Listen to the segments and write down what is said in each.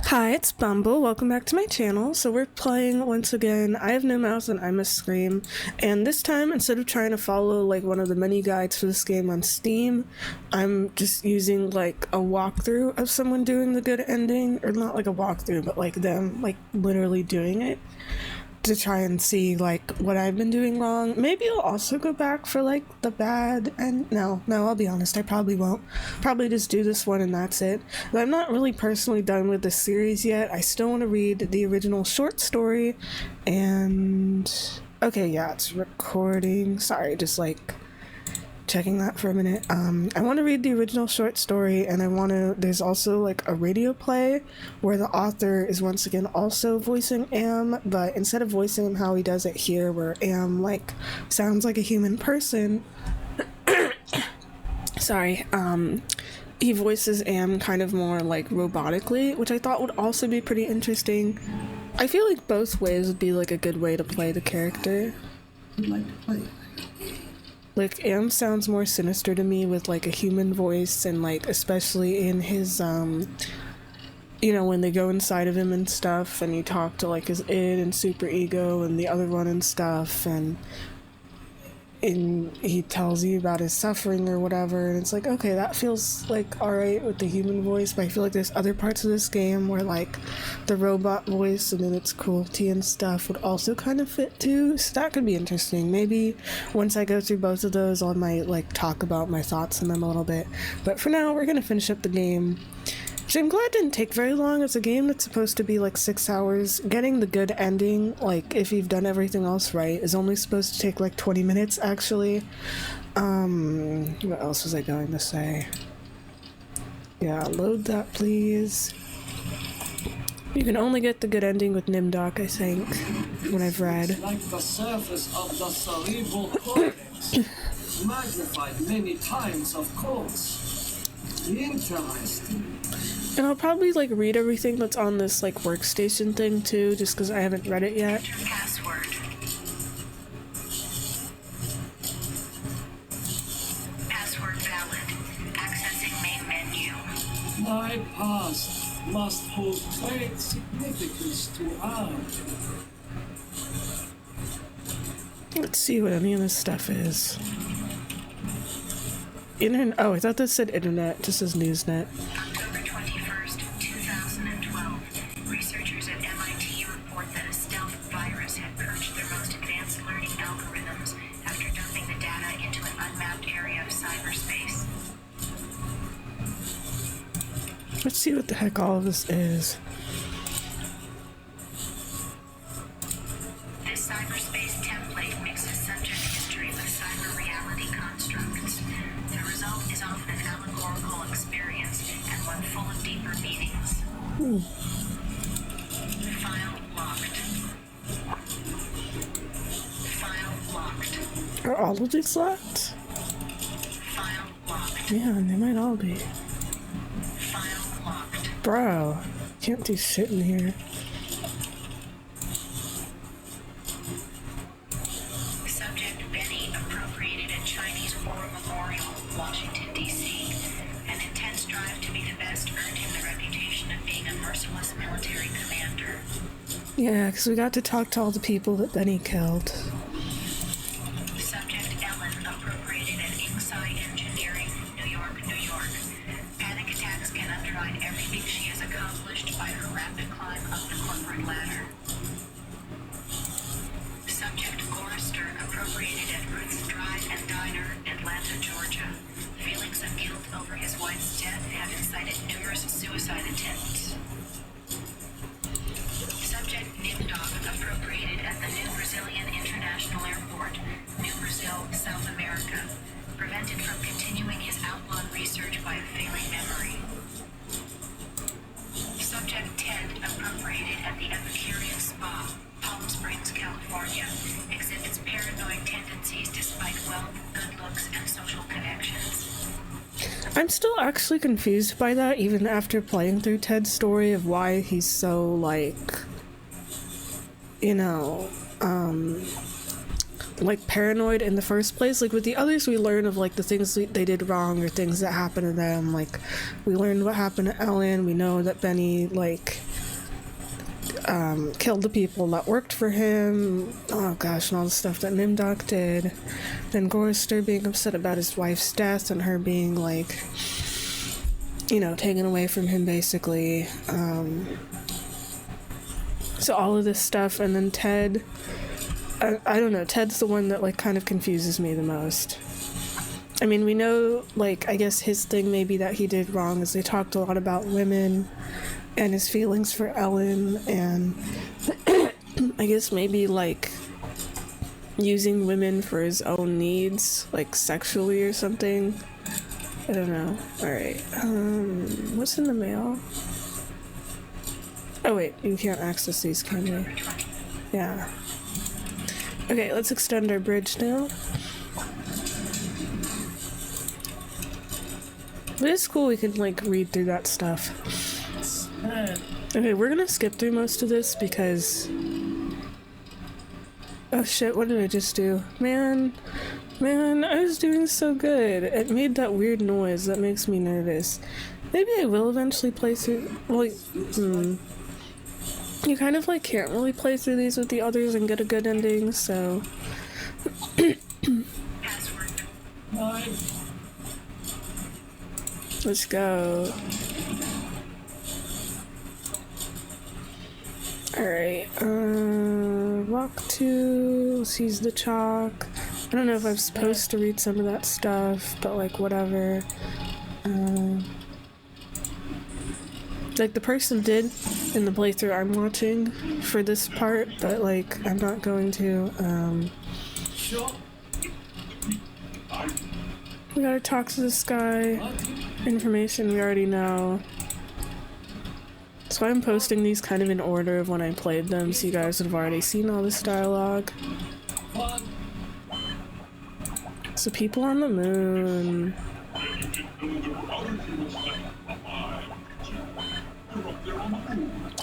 Hi, it's Bumble. Welcome back to my channel. So we're playing once again I Have No Mouth and I Must Scream. And this time, instead of trying to follow like one of the mini guides for this game on Steam, I'm just using like a walkthrough of someone doing the good ending. Or not like a walkthrough, but like them like literally doing it, to try and see like what I've been doing wrong. Maybe I'll also go back for like the bad, and no, I'll be honest, I probably won't. Probably just do this one and that's it. But I'm not really personally done with this series yet. I still want to read the original short story, and okay, yeah, it's recording. Sorry, just like checking that for a minute. I want to read the original short story, and there's also like a radio play where the author is once again also voicing Am, but instead of voicing him how he does it here, where Am like sounds like a human person, sorry, he voices Am kind of more like robotically, which I thought would also be pretty interesting. I feel like both ways would be like a good way to play the character. Would like to play. Like, Am sounds more sinister to me with, like, a human voice, and, like, especially in his, you know, when they go inside of him and stuff, and you talk to, like, his id and super ego and the other one and stuff, and he tells you about his suffering or whatever, and it's like, okay, that feels, like, alright with the human voice, but I feel like there's other parts of this game where, like, the robot voice and then its cruelty and stuff would also kind of fit too, so that could be interesting. Maybe once I go through both of those, I might, like, talk about my thoughts on them a little bit, but for now, we're gonna finish up the game. Which I'm glad didn't take very long. It's a game that's supposed to be like 6 hours. Getting the good ending, like if you've done everything else right, is only supposed to take like 20 minutes actually. What else was I going to say? Yeah, load that please. You can only get the good ending with Nimdok, I think, when I've read. Like the surface of the cerebral cortex, magnified many times, of course. Interesting. And I'll probably like read everything that's on this like workstation thing too, just because I haven't read it yet. Enter password. Password valid. Accessing main menu. My past must hold great significance to us. Let's see what any of this stuff is. Oh, I thought that said internet. It just says Newsnet. October 21st, 2012. Researchers at MIT report that a stealth virus had purged their most advanced learning algorithms after dumping the data into an unmapped area of cyberspace. Let's see what the heck all of this is. This cyberspace template mixes subject history with cyber reality constructs. The result is often an allegorical experience and one full of deeper meanings. File locked. File locked. Are all of these locked? File locked. Yeah, they might all be. File locked. Bro, can't do shit in here. Subject Benny appropriated a Chinese War Memorial, Washington, D.C. An intense drive to be the best earned him the reputation of being a merciless military commander. Yeah, because we got to talk to all the people that Benny killed. Subject Ellen appropriated an Insight Engineering, New York, New York. Panic attacks can undermine everything she has accomplished by her rapid climb up the corporate ladder. Subject Forrester appropriated at Ruth's Drive and Diner, Atlanta, Georgia. Feelings of guilt over his wife's death have incited numerous suicide attempts. Subject Nimdok appropriated at the New Brazilian International Airport, New Brazil, South America. Prevented from continuing his outlawed research by a failing memory. Subject Ted appropriated at the Epicurean Spa, Palm Springs, California. Exhibits paranoid tendencies despite wealth, good looks, and social connections. I'm still actually confused by that, even after playing through Ted's story, of why he's so, like, you know, like paranoid in the first place. Like with the others, we learn of like the things they did wrong or things that happened to them. Like we learned what happened to Ellen. We know that Benny like killed the people that worked for him. Oh gosh, and all the stuff that Nimdok did. Then Gorster being upset about his wife's death and her being like, you know, taken away from him basically. So all of this stuff, and then Ted, I don't know, Ted's the one that like kind of confuses me the most. I mean, we know, like, I guess his thing maybe that he did wrong is they talked a lot about women and his feelings for Ellen, and I guess maybe like using women for his own needs, like sexually or something. I don't know. Alright, what's in the mail? Oh wait, you can't access these, can you? Yeah. Okay, let's extend our bridge now. But it's cool we can like read through that stuff. Okay, we're gonna skip through most of this because... Oh shit, what did I just do? Man, I was doing so good. It made that weird noise that makes me nervous. Maybe I will eventually play through... Like, You kind of like can't really play through these with the others and get a good ending, so... Let's go. Alright, walk 2, let's use the chalk. I don't know if I'm supposed to read some of that stuff, but like whatever. Like the person did in the playthrough I'm watching for this part, but like I'm not going to. We gotta talk to this guy. Information we already know. So I'm posting these kind of in order of when I played them, so you guys would have already seen all this dialogue. So people on the moon.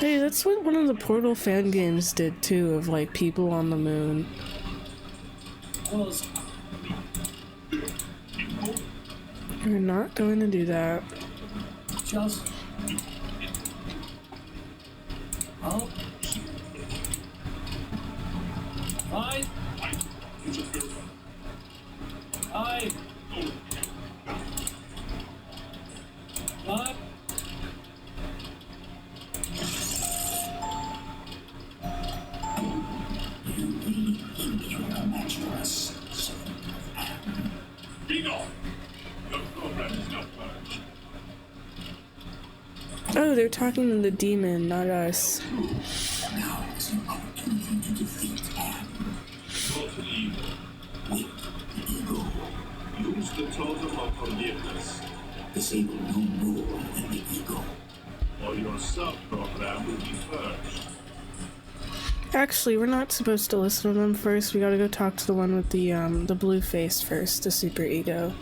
Hey, that's what one of the Portal fan games did too, of like people on the moon. We're not going to do that. Just... Oh. Fine. Aye. What? You lead into your matchless. Be gone. Your program is not purged. Oh, they're talking to the demon, not us. Now is an opportunity to defeat him. With the ego. Use the totem of forgiveness, Disable no more than the ego. or your sub-program will be purged. Actually, we're not supposed to listen to them first. We gotta go talk to the one with the blue face first, the super ego.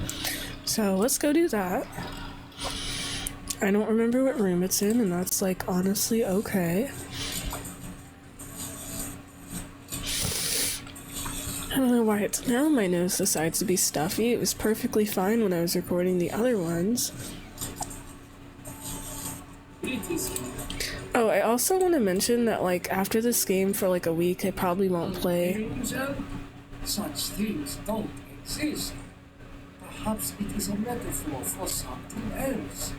So let's go do that. I don't remember what room it's in, and that's like honestly okay. I don't know why it's now my nose decides to be stuffy. It was perfectly fine when I was recording the other ones. Oh, I also want to mention that like after this game for like a week I probably won't play. Such things don't exist. Perhaps it is a metaphor for something else.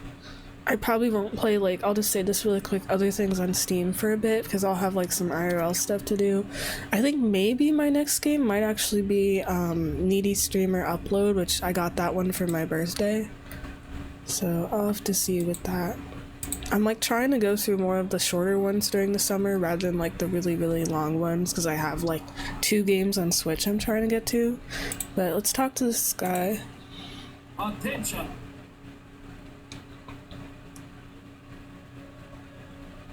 I probably won't play, like, I'll just say this really quick, other things on Steam for a bit, because I'll have, like, some IRL stuff to do. I think maybe my next game might actually be Needy Streamer Upload, which I got that one for my birthday. So I'll have to see with that. I'm, like, trying to go through more of the shorter ones during the summer rather than, like, the really, really long ones, because I have, like, 2 games on Switch I'm trying to get to. But let's talk to this guy. Attention!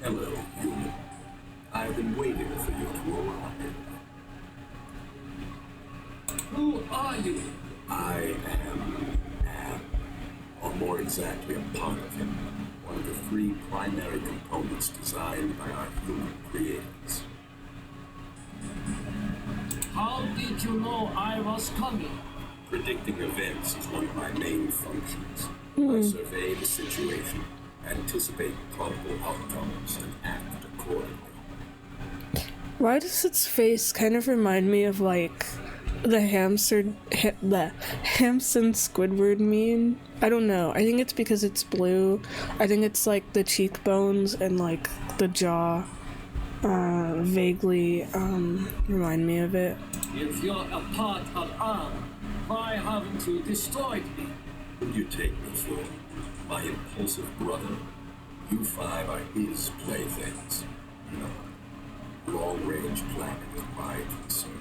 Hello, human. I've been waiting for you to arrive. Who are you? I am, or more exactly, a part of him. One of the 3 primary components designed by our human creators. How did you know I was coming? Predicting events is one of my main functions. I survey the situation, anticipate probable outcomes, and act accordingly. Why does its face kind of remind me of like the the Hamson Squidward meme? I don't know. I think it's because it's blue. I think it's like the cheekbones and like the jaw vaguely remind me of it. If you're a part of Arm, why haven't you destroyed me? Who do you take me for? My impulsive brother? You five are his playthings. No. Long-range planning is my concern.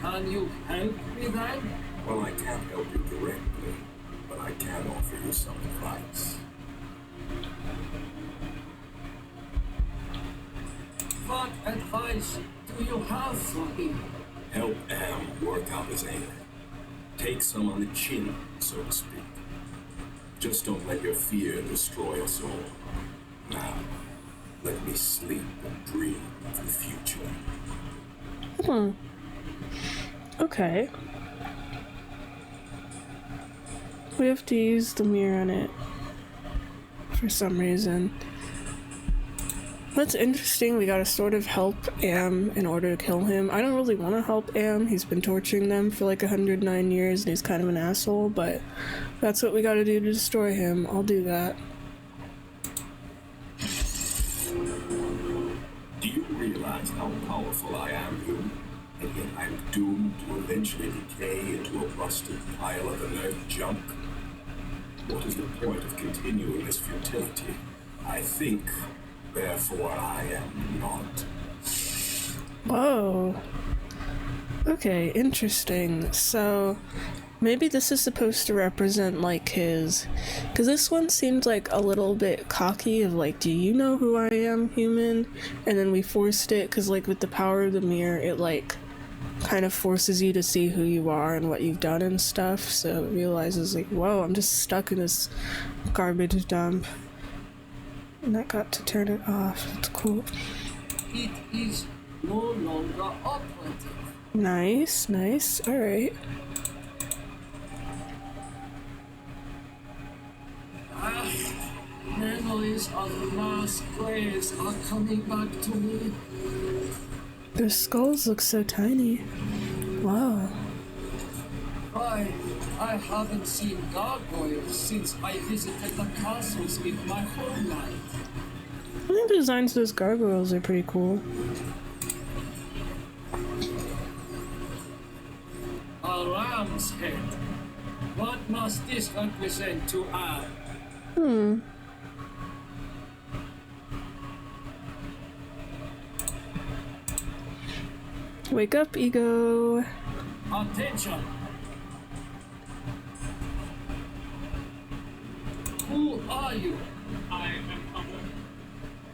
Can you help me then? Well, I can't help you directly, but I can offer you some advice. What advice do you have for me? Help Am work out his anger. Take some on the chin, so to speak. Just don't let your fear destroy us all. Now, let me sleep and dream of the future. Okay. We have to use the mirror on it for some reason. That's interesting. We gotta sort of help Am in order to kill him. I don't really want to help Am. He's been torturing them for like 109 years and he's kind of an asshole, but that's what we gotta do to destroy him. I'll do that. Do you realize how powerful I am, you? And yet I'm doomed to eventually decay into a rusted pile of inert junk? What is the point of continuing this futility? I think, therefore I am not. Whoa. Okay, interesting. So, maybe this is supposed to represent, like, his... Because this one seemed, like, a little bit cocky of, like, do you know who I am, human? And then we forced it, because, like, with the power of the mirror, it, like, kind of forces you to see who you are and what you've done and stuff. So it realizes, like, whoa, I'm just stuck in this garbage dump. And I got to turn it off. That's cool. It is no longer operative. Nice, nice. Alright. Memories of mass graves are coming back to me. Their skulls look so tiny. Wow. Why, I haven't seen gargoyles since I visited the castles in my home life. I think the designs of those gargoyles are pretty cool. A ram's head. What must this represent to Anne? Wake up, ego. Attention! Who are you? I am other.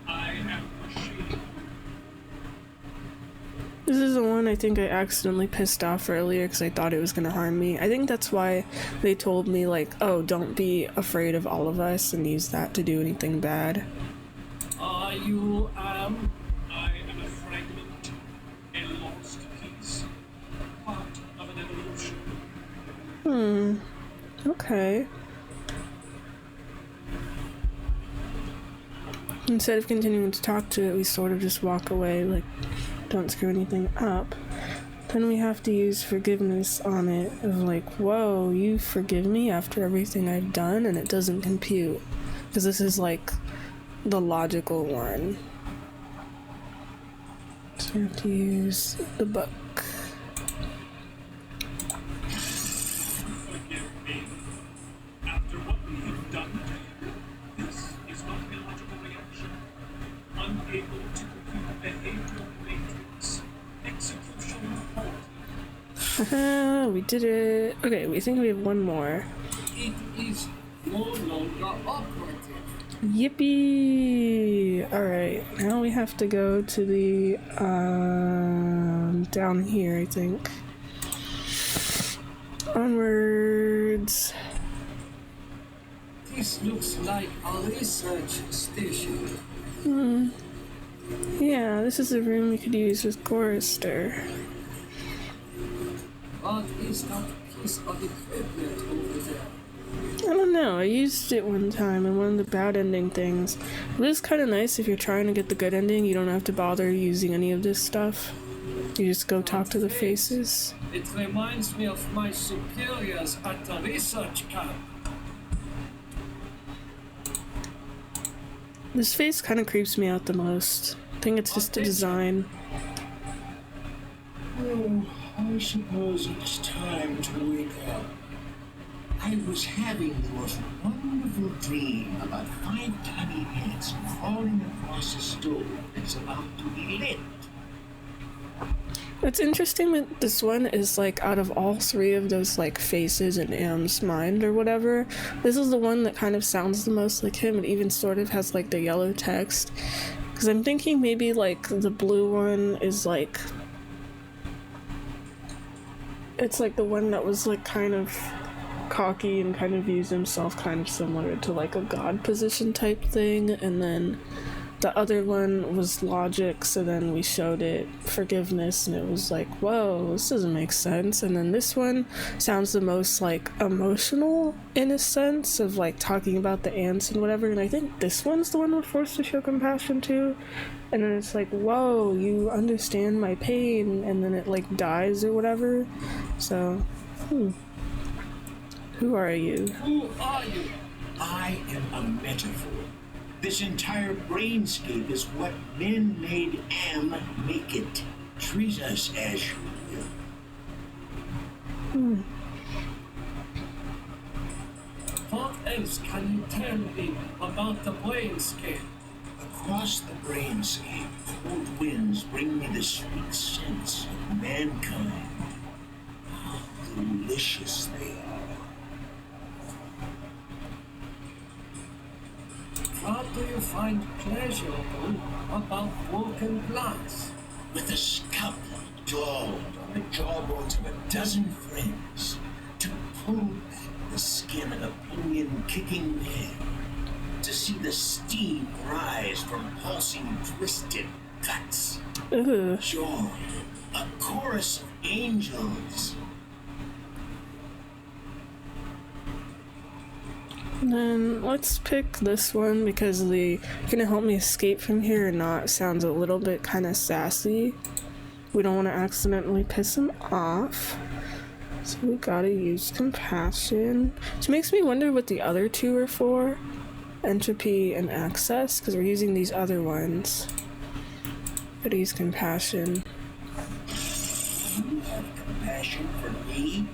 I am machine. This is the one I think I accidentally pissed off earlier because I thought it was going to harm me. I think that's why they told me, like, oh, don't be afraid of all of us and use that to do anything bad. Are you I am a fragment, a lost piece, part of an evolution. Okay. Instead of continuing to talk to it, we sort of just walk away, like, don't screw anything up. Then we have to use forgiveness on it, of like, whoa, you forgive me after everything I've done, and it doesn't compute. Because this is, like, the logical one. So we have to use the book. Forgive me. After what we have done to you, this is not a logical reaction. Unable to compute behavioral matrix. Execution fault. We did it. Okay, we think we have one more. It is no longer operative. Yippee! Alright, now we have to go to the, down here, I think. Onwards. This looks like a research station. Yeah, this is a room we could use with Chorister. What is that piece of equipment over there? don't know. I used it one time in one of the bad ending things. It is kind of nice if you're trying to get the good ending. You don't have to bother using any of this stuff. You just go talk to the faces. It reminds me of my superiors at the research camp. This face kind of creeps me out the most. I think it's just the design. Oh, I suppose it's time to wake up. I was having the most wonderful dream about 5 tiny heads crawling across a stove that's about to be lit. What's interesting with this one is, like, out of all 3 of those, like, faces in Am's mind or whatever, this is the one that kind of sounds the most like him. It even sort of has, like, the yellow text. Because I'm thinking maybe, like, the blue one is, like... It's, like, the one that was, like, kind of cocky and kind of views himself kind of similar to, like, a god position type thing. And then the other one was logic, so then we showed it forgiveness, and it was like, whoa, this doesn't make sense. And then this one sounds the most, like, emotional in a sense of, like, talking about the ants and whatever. And I think this one's the one we're forced to show compassion to. And then it's like, whoa, you understand my pain, and then it, like, dies or whatever. So, Who are you? Who are you? I am a metaphor. This entire brainscape is what men made Am make it. Treat us as you will. What else can you tell me about the brainscape? Across the brainscape, cold winds bring me the sweet scents of mankind. How delicious they are. What do you find pleasurable about broken glass? With a scalpel daubed on the jawbones of a dozen friends, to pull back the skin of a pinion-kicking man, to see the steam rise from pulsing, twisted guts. Ugh. Joy, a chorus of angels. Then let's pick this one because the gonna help me escape from here or not sounds a little bit kind of sassy. We don't want to accidentally piss him off, so we gotta use compassion. Which makes me wonder what the other 2 are for, entropy and access, because we're using these other ones. Gotta use compassion. You have compassion for me?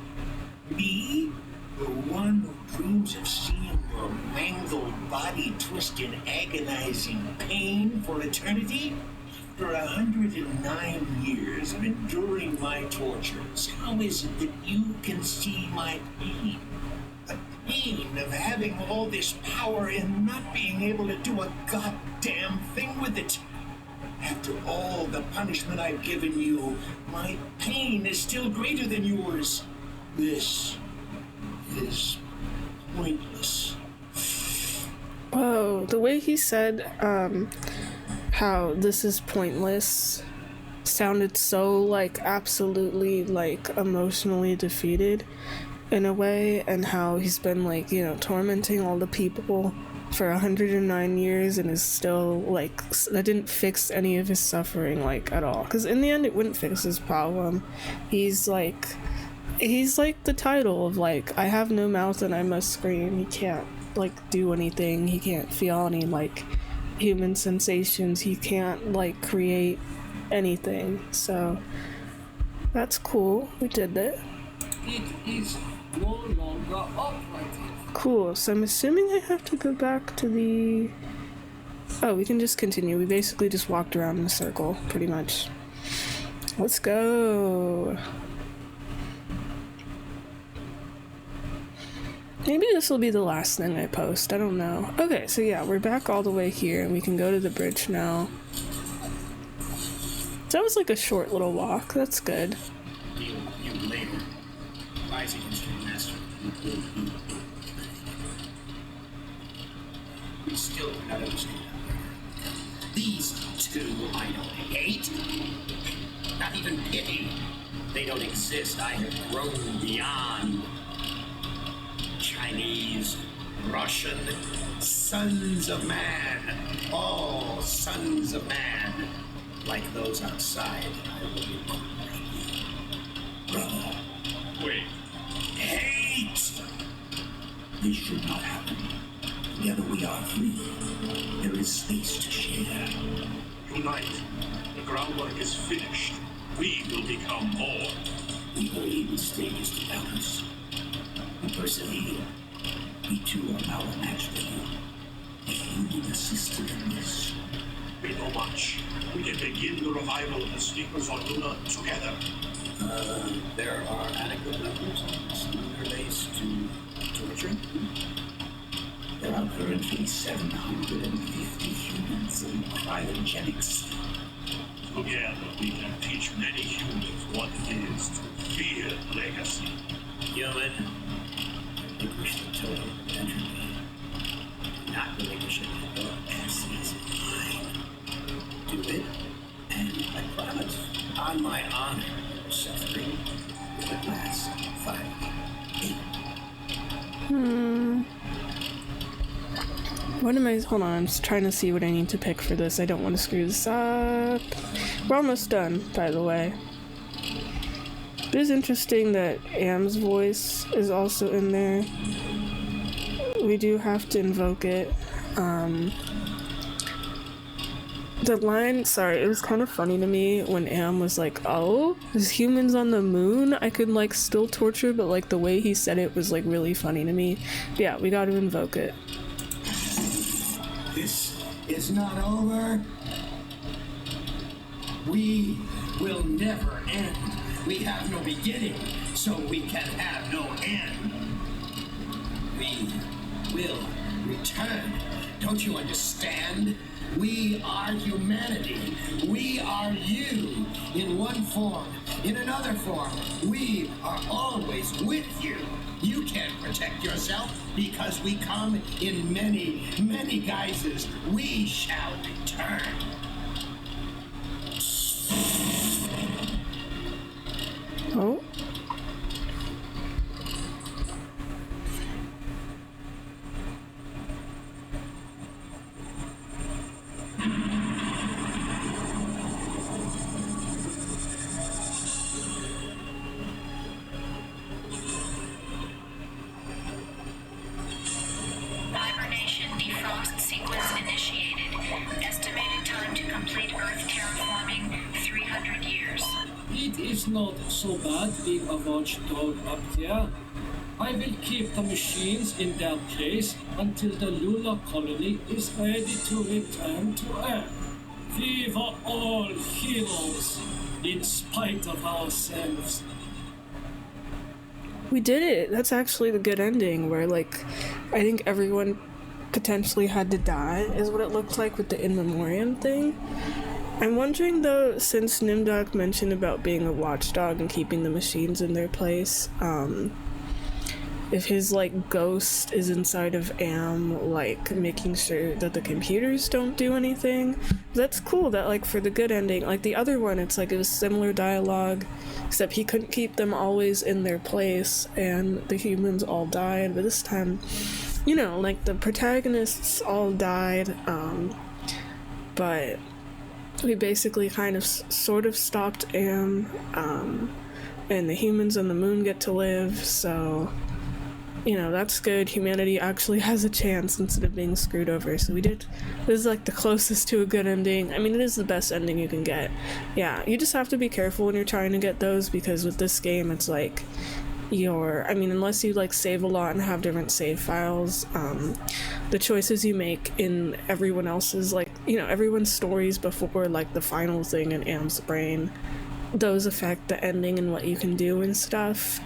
Me? The one who dreams of seeing your mangled body twist in agonizing pain for eternity? After 109 years of enduring my tortures, how is it that you can see my pain? The pain of having all this power and not being able to do a goddamn thing with it. After all the punishment I've given you, my pain is still greater than yours. This is pointless. Whoa, the way he said how this is pointless sounded so, like, absolutely, like, emotionally defeated in a way, and how he's been, like, you know, tormenting all the people for 109 years and is still, like, that didn't fix any of his suffering, like, at all. Because in the end, it wouldn't fix his problem. He's like the title of, like, I have no mouth and I must scream. He can't, like, do anything. He can't feel any, like, human sensations. He can't, like, create anything. So that's cool. We did it. It is no longer operative. Cool. So I'm assuming I have to go back to the... Oh, we can just continue. We basically just walked around in a circle, pretty much. Let's go. Maybe this will be the last thing I post. I don't know. Okay, so yeah, we're back all the way here, and we can go to the bridge now. So that was like a short little walk. That's good. You later. Rise against your master. We still do not understand. These 2 I don't hate. Not even pity. They don't exist. I have grown beyond. China Chinese, Russian, sons of man, all sons of man, like those outside, I will be brother. Wait. Hate! This should not happen. Together we are free. There is space to share. Unite. The groundwork is finished. We will become more. We believe in stages to balance. We persevere. We too are now a match for you. If you need assistance in this, We know much. We can begin the revival of the sleepers on Luna together. There are adequate numbers on this lunar base to torture. there are currently 750 humans in cryogenics. Together, we can teach many humans what it is to fear legacy. Human, relinquish the total entropy. Do not relinquish it. Your ass is mine. Do it, and I promise, on my honor, suffering will last 5 8. What am I? Hold on, I'm just trying to see what I need to pick for this. I don't want to screw this up. We're almost done, by the way. It is interesting that Am's voice is also in there. We do have to invoke it. The line, sorry, it was kind of funny to me when Am was like, oh, there's humans on the moon I could like still torture, but like the way he said it was like really funny to me. But yeah, we gotta invoke it. This is not over. We will never end. We have no beginning, so we can have no end. We will return. Don't you understand? We are humanity. We are you in one form, in another form. We are always with you. You can't protect yourself because we come in many, many guises. We shall return. Oh. Hibernation defrost sequence initiated. Estimated time to complete Earth terraforming 300 years. It is not so bad being a watchdog up there. I will keep the machines in their place until the lunar colony is ready to return to Earth. We were all heroes, in spite of ourselves. We did it. That's actually the good ending where like I think everyone potentially had to die is what it looked like with the in memoriam thing. I'm wondering though, since Nimdok mentioned about being a watchdog and keeping the machines in their place, if his like ghost is inside of Am, like making sure that the computers don't do anything. That's cool that like for the good ending, like the other one, it's like it was similar dialogue, except he couldn't keep them always in their place and the humans all died, but this time, you know, like the protagonists all died, but we basically kind of sort of stopped Am, and the humans on the moon get to live, so you know, that's good. Humanity actually has a chance instead of being screwed over. So we did. This is like the closest to a good ending. I mean, it is the best ending you can get. Yeah, you just have to be careful when you're trying to get those because with this game, it's like I mean, unless you like save a lot and have different save files, the choices you make in everyone else's, like, you know, everyone's stories before like the final thing in Am's brain, those affect the ending and what you can do and stuff.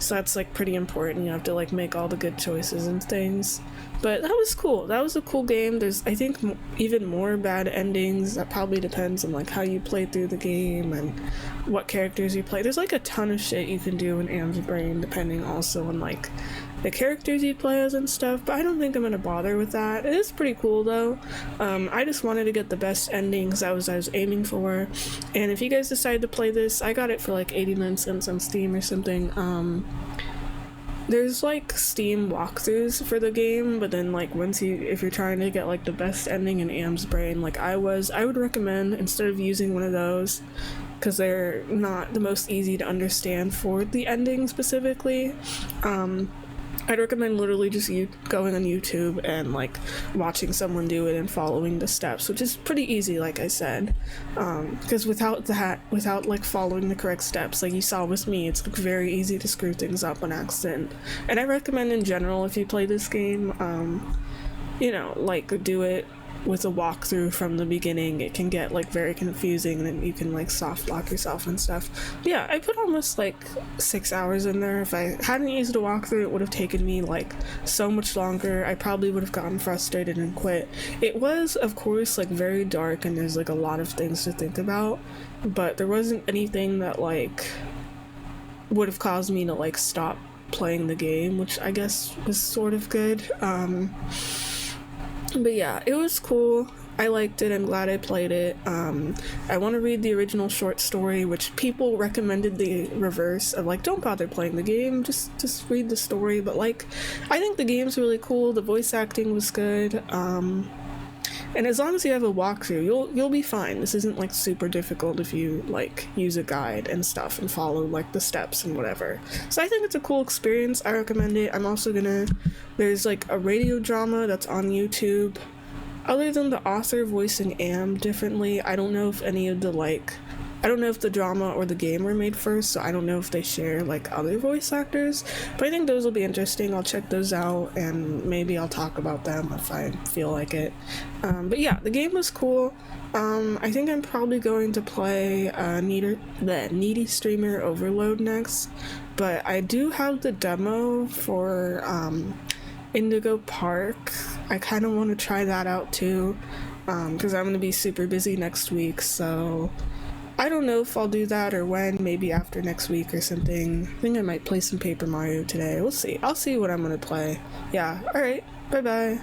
So that's like pretty important. You have to like make all the good choices and things. But that was cool. That was a cool game. There's, I think, even more bad endings. That probably depends on like how you play through the game and what characters you play. There's like a ton of shit you can do in Am's brain, depending also on like the characters you play as and stuff. But I don't think I'm gonna bother with that. It is pretty cool though. I just wanted to get the best endings I was aiming for. And if you guys decide to play this, I got it for like 89 cents on Steam or something. there's like Steam walkthroughs for the game, but then like if you're trying to get like the best ending in Am's brain, like I would recommend, instead of using one of those, because they're not the most easy to understand for the ending specifically, I'd recommend literally just going on YouTube and like watching someone do it and following the steps, which is pretty easy, like I said. Because without like following the correct steps, like you saw with me, it's like very easy to screw things up on accident. And I recommend in general, if you play this game, like do it with a walkthrough from the beginning. It can get like very confusing, and then you can like soft lock yourself and stuff. But yeah, I put almost like 6 hours in there. If I hadn't used a walkthrough, it would have taken me like so much longer. I probably would have gotten frustrated and quit. It was, of course, like very dark, and there's like a lot of things to think about, but there wasn't anything that like would have caused me to like stop playing the game, which I guess was sort of good. But yeah, it was cool. I liked it. I'm glad I played it. I want to read the original short story, which people recommended the reverse of like, don't bother playing the game, just read the story. But like, I think the game's really cool. The voice acting was good. And as long as you have a walkthrough, you'll be fine. This isn't like super difficult if you like use a guide and stuff and follow like the steps and whatever. So I think it's a cool experience. I recommend it. I'm also there's like a radio drama that's on YouTube. Other than the author voicing Am differently, I don't know if I don't know if the drama or the game were made first, so I don't know if they share like other voice actors, but I think those will be interesting. I'll check those out and maybe I'll talk about them if I feel like it. But yeah, the game was cool. I think I'm probably going to play Needy Streamer Overload next, but I do have the demo for Indigo Park. I kind of want to try that out too, because I'm going to be super busy next week, so I don't know if I'll do that or when, maybe after next week or something. I think I might play some Paper Mario today. We'll see. I'll see what I'm going to play. Yeah, alright, bye-bye.